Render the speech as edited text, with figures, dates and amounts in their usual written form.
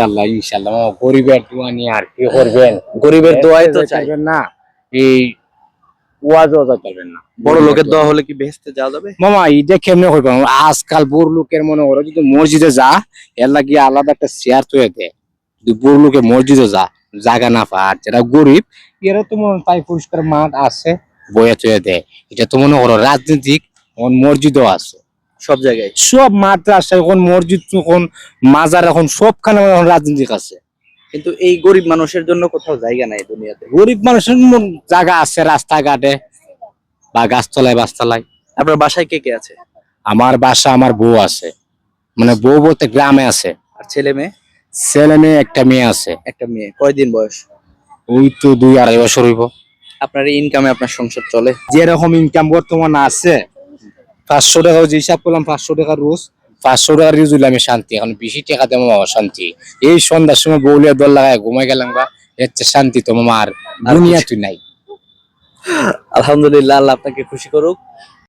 আল্লাহ ইনশাআল্লাহ গরিবের দোয়া নিয়ে আর কি করবেন? গরিবের দোয়াই তো চাই। চাইবেন না, এই ওয়াজও চাইবেন না। বড় লোকের দোয়া হলে কি বেহেশতে যাওয়া যাবে? মামা এটা কেমনে করবেন? আজকাল বড় লোকের মনে করো যদি মসজিদে যা, এর লাগি আলাদা একটা চেয়ার তৈরি দেয়। যদি বড় লোকে মসজিদে যা, জায়গা না পায়, আর যারা গরিব এরা তো মনে পাই পরিষ্কার মাঠ আছে, বয়ে তৈরি দেয়। এটা তো মনে করো রাজনীতিক মসজিদও আছে, সব জায়গায়। সব মাঠ আছে এখন, মসজিদ এখন, মাজার এখন, সবখানে এখন রাজনীতিক আছে। কিন্তু এই গরিব মানুষের জন্য কোথাও জায়গা নাই দুনিয়াতে। গরিব মানুষের জায়গা আছে রাস্তাঘাটে বা গাছতলায় বাসতলায়। আপনার বাসায় কে কে আছে? আমার বাসা, আমার বউ আছে, মানে বউ বলতে গ্রামে আছে। আর ছেলে মেয়ে? ছেলে মেয়ে একটা মেয়ে আছে। একটা মেয়ে। কয়দিন বয়স? ওই তো 2-2.5 বছর হইব। আপনার এই ইনকামে আপনার সংসার চলে? যেরকম ইনকাম বর্তমান আছে, 500 টাকা যে হিসাব করলাম, 500 টাকা রোজ, 500 টাকা রিউজ হইলে আমি শান্তি। এখন বেশি টাকা দেবো অশান্তি। এই সন্ধ্যার সময় বউলিয়া দল লাগায় ঘুমাই গেলাম বা এর চেয়ে শান্তি তো মামা আর দুনিয়া তুই নাই। আলহামদুলিল্লাহ, আল্লাহ আপনাকে খুশি করুক।